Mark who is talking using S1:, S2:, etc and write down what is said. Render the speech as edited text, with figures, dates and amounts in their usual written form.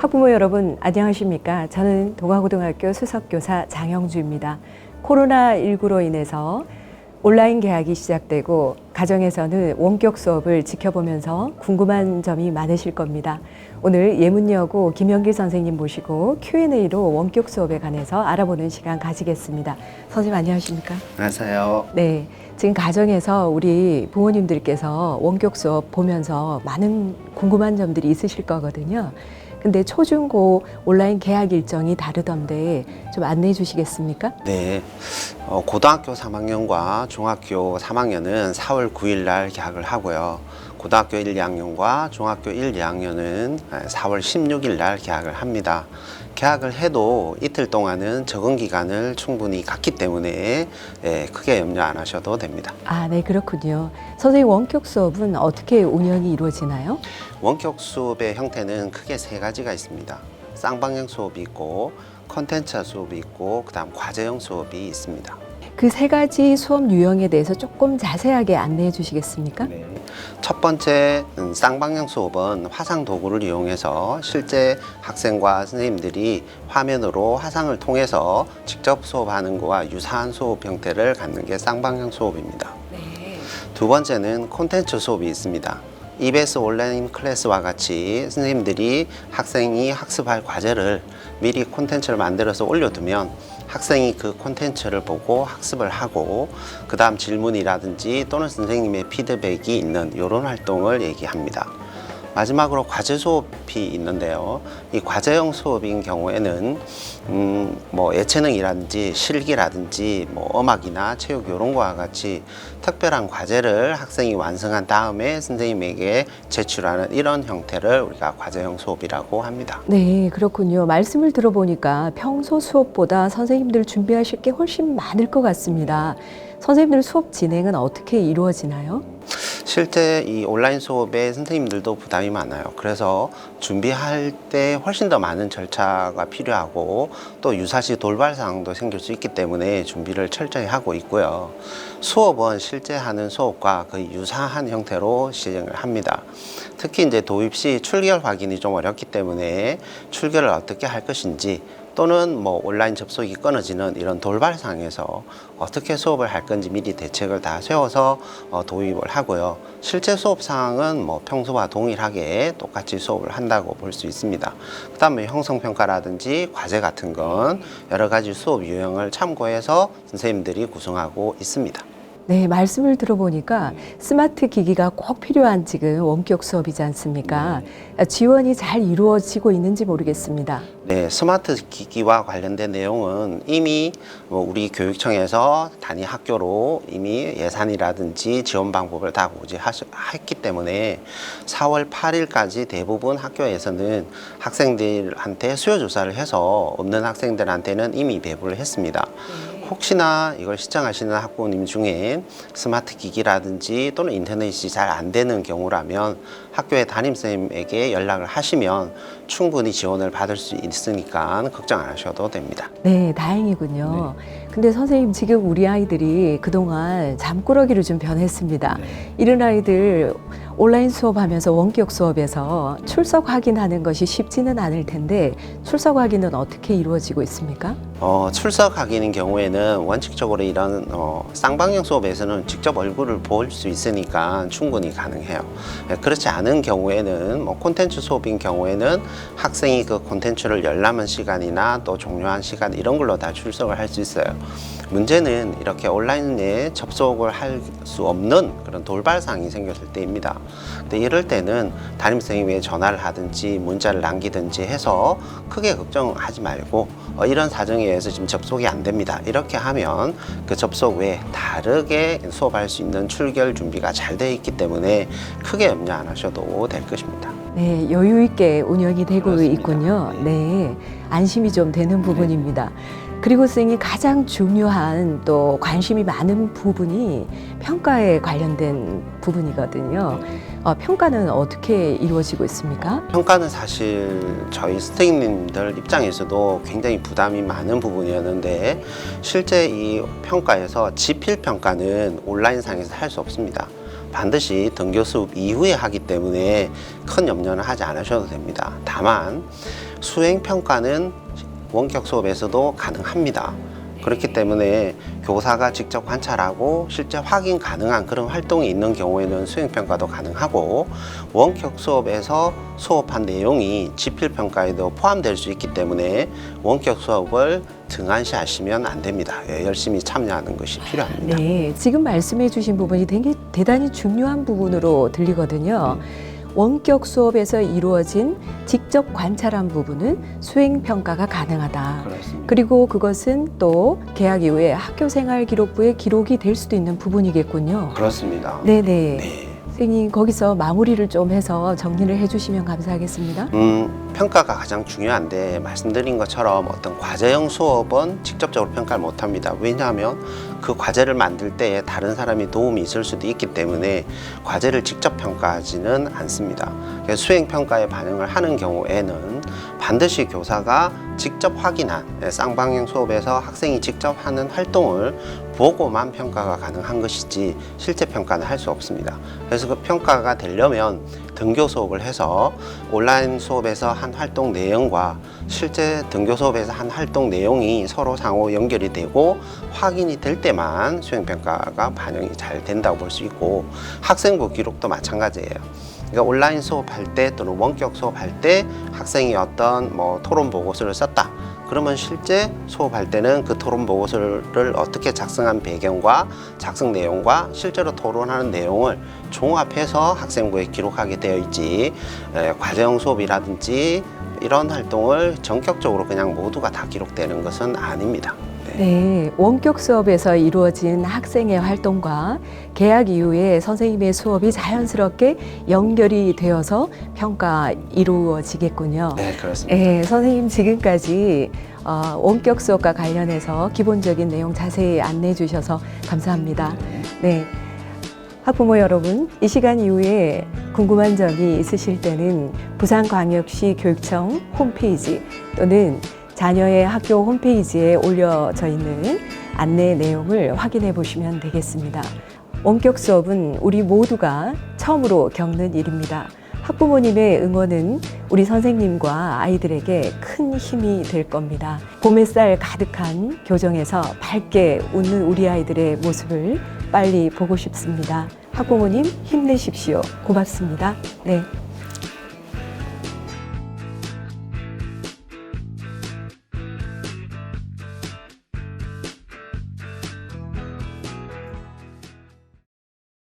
S1: 학부모 여러분 안녕하십니까? 저는 동아고등학교 수석교사 장영주입니다. 코로나19로 인해서 온라인 개학이 시작되고 가정에서는 원격 수업을 지켜보면서 궁금한 점이 많으실 겁니다. 오늘 예문여고 김영길 선생님 모시고 Q&A로 원격 수업에 관해서 알아보는 시간 가지겠습니다. 선생님 안녕하십니까?
S2: 안녕하세요.
S1: 네, 지금 가정에서 우리 부모님들께서 원격 수업 보면서 많은 궁금한 점들이 있으실 거거든요. 근데 초중고 온라인 개학 일정이 다르던데 좀 안내해 주시겠습니까?
S2: 네, 고등학교 3학년과 중학교 3학년은 4월 9일 날 개학을 하고요. 고등학교 1, 2학년과 중학교 1, 2학년은 4월 16일 날 개학을 합니다. 개학을 해도 이틀 동안은 적응 기간을 충분히 갖기 때문에 크게 염려 안 하셔도 됩니다.
S1: 아, 네, 그렇군요. 선생님, 원격 수업은 어떻게 운영이 이루어지나요?
S2: 원격 수업의 형태는 크게 세 가지가 있습니다. 쌍방향 수업이 있고 컨텐츠 수업이 있고 그다음 과제형 수업이 있습니다.
S1: 그 세 가지 수업 유형에 대해서 조금 자세하게 안내해 주시겠습니까?
S2: 네. 첫 번째 쌍방향 수업은 화상 도구를 이용해서 실제 학생과 선생님들이 화면으로 화상을 통해서 직접 수업하는 것과 유사한 수업 형태를 갖는 게 쌍방향 수업입니다.
S1: 네.
S2: 두 번째는 콘텐츠 수업이 있습니다. EBS 온라인 클래스와 같이 선생님들이 학생이 학습할 과제를 미리 콘텐츠를 만들어서 올려두면 학생이 그 콘텐츠를 보고 학습을 하고 그 다음 질문이라든지 또는 선생님의 피드백이 있는 이런 활동을 얘기합니다. 마지막으로 과제 수업이 있는데요. 이 과제형 수업인 경우에는 예체능이라든지 실기라든지 음악이나 체육 이런 거와 같이 특별한 과제를 학생이 완성한 다음에 선생님에게 제출하는 이런 형태를 우리가 과제형 수업이라고 합니다.
S1: 네, 그렇군요. 말씀을 들어보니까 평소 수업보다 선생님들 준비하실 게 훨씬 많을 것 같습니다. 선생님들 수업 진행은 어떻게 이루어지나요?
S2: 실제 이 온라인 수업에 선생님들도 부담이 많아요. 그래서 준비할 때 훨씬 더 많은 절차가 필요하고 또 유사시 돌발 상황도 생길 수 있기 때문에 준비를 철저히 하고 있고요. 수업은 실제 하는 수업과 거의 유사한 형태로 진행을 합니다. 특히 이제 도입 시 출결 확인이 좀 어렵기 때문에 출결을 어떻게 할 것인지 또는 온라인 접속이 끊어지는 이런 돌발 상황에서 어떻게 수업을 할 건지 미리 대책을 다 세워서 도입을 하고요. 실제 수업 상황은 평소와 동일하게 똑같이 수업을 한다고 볼 수 있습니다. 그 다음에 형성평가라든지 과제 같은 건 여러 가지 수업 유형을 참고해서 선생님들이 구성하고 있습니다.
S1: 네, 말씀을 들어보니까 스마트 기기가 꼭 필요한 지금 원격 수업이지 않습니까? 지원이 잘 이루어지고 있는지 모르겠습니다.
S2: 네, 스마트 기기와 관련된 내용은 이미 우리 교육청에서 단위 학교로 이미 예산이라든지 지원 방법을 다 고지했기 때문에 4월 8일까지 대부분 학교에서는 학생들한테 수요 조사를 해서 없는 학생들한테는 이미 배부를 했습니다. 혹시나 이걸 시청하시는 학부모님 중에 스마트 기기라든지 또는 인터넷이 잘 안 되는 경우라면 학교의 담임선생님에게 연락을 하시면 충분히 지원을 받을 수 있으니까 걱정 안 하셔도 됩니다.
S1: 네, 다행이군요. 근데 선생님, 지금 우리 아이들이 그동안 잠꾸러기로 좀 변했습니다. 이런 아이들 온라인 수업하면서 원격 수업에서 출석 확인하는 것이 쉽지는 않을 텐데 출석 확인은 어떻게 이루어지고 있습니까?
S2: 출석 확인인 경우에는 원칙적으로 이런 쌍방향 수업에서는 직접 얼굴을 볼 수 있으니까 충분히 가능해요. 그렇지 않은 경우에는 콘텐츠 수업인 경우에는 학생이 그 콘텐츠를 열람한 시간이나 또 종료한 시간 이런 걸로 다 출석을 할 수 있어요. 문제는 이렇게 온라인에 접속을 할 수 없는 그런 돌발상이 생겼을 때입니다. 근데 이럴 때는 담임선생님에 전화를 하든지 문자를 남기든지 해서 크게 걱정하지 말고 이런 사정에 의해서 지금 접속이 안 됩니다. 이렇게 하면 그 접속 외에 다르게 수업할 수 있는 출결 준비가 잘 되어 있기 때문에 크게 염려 안 하셔도 될 것입니다.
S1: 네, 여유 있게 운영이 되고
S2: 그렇습니다.
S1: 있군요. 네, 안심이 좀 되는 부분입니다. 그리고 선생님, 가장 중요한 또 관심이 많은 부분이 평가에 관련된 부분이거든요. 평가는 어떻게 이루어지고 있습니까?
S2: 평가는 사실 저희 선생님들 입장에서도 굉장히 부담이 많은 부분이었는데 실제 이 평가에서 지필 평가는 온라인상에서 할 수 없습니다. 반드시 등교 수업 이후에 하기 때문에 큰 염려는 하지 않으셔도 됩니다. 다만 수행 평가는 원격 수업에서도 가능합니다. 그렇기 때문에 교사가 직접 관찰하고 실제 확인 가능한 그런 활동이 있는 경우에는 수행평가도 가능하고, 원격 수업에서 수업한 내용이 지필평가에도 포함될 수 있기 때문에 원격 수업을 등한시하시면 안 됩니다. 열심히 참여하는 것이 필요합니다.
S1: 네, 지금 말씀해 주신 부분이 되게 대단히 중요한 부분으로 들리거든요. 원격 수업에서 이루어진 직접 관찰한 부분은 수행평가가 가능하다.
S2: 그렇습니다.
S1: 그리고 그것은 또 개학 이후에 학교생활기록부에 기록이 될 수도 있는 부분이겠군요.
S2: 그렇습니다.
S1: 네네.
S2: 네.
S1: 선생님, 거기서 마무리를 좀 해서 정리를 해주시면 감사하겠습니다.
S2: 평가가 가장 중요한데, 말씀드린 것처럼 어떤 과제형 수업은 직접적으로 평가를 못합니다. 왜냐하면 그 과제를 만들 때에 다른 사람이 도움이 있을 수도 있기 때문에 과제를 직접 평가하지는 않습니다. 그래서 수행평가에 반영을 하는 경우에는 반드시 교사가 직접 확인한 쌍방향 수업에서 학생이 직접 하는 활동을 보고만 평가가 가능한 것이지 실제 평가는 할 수 없습니다. 그래서 그 평가가 되려면 등교 수업을 해서 온라인 수업에서 한 활동 내용과 실제 등교 수업에서 한 활동 내용이 서로 상호 연결이 되고 확인이 될 때만 수행평가가 반영이 잘 된다고 볼 수 있고, 학생부 기록도 마찬가지예요. 그러니까 온라인 수업할 때 또는 원격 수업할 때 학생이 어떤 토론 보고서를 썼다. 그러면 실제 수업할 때는 그 토론 보고서를 어떻게 작성한 배경과 작성 내용과 실제로 토론하는 내용을 종합해서 학생부에 기록하게 되어 있지, 과제형 수업이라든지 이런 활동을 전격적으로 그냥 모두가 다 기록되는 것은 아닙니다.
S1: 네, 원격 수업에서 이루어진 학생의 활동과 개학 이후에 선생님의 수업이 자연스럽게 연결이 되어서 평가 이루어지겠군요.
S2: 네, 그렇습니다.
S1: 네, 선생님 지금까지 원격 수업과 관련해서 기본적인 내용 자세히 안내해 주셔서 감사합니다. 네, 학부모 여러분, 이 시간 이후에 궁금한 점이 있으실 때는 부산광역시 교육청 홈페이지 또는 자녀의 학교 홈페이지에 올려져 있는 안내 내용을 확인해 보시면 되겠습니다. 원격 수업은 우리 모두가 처음으로 겪는 일입니다. 학부모님의 응원은 우리 선생님과 아이들에게 큰 힘이 될 겁니다. 봄햇살 가득한 교정에서 밝게 웃는 우리 아이들의 모습을 빨리 보고 싶습니다. 학부모님 힘내십시오. 고맙습니다. 네.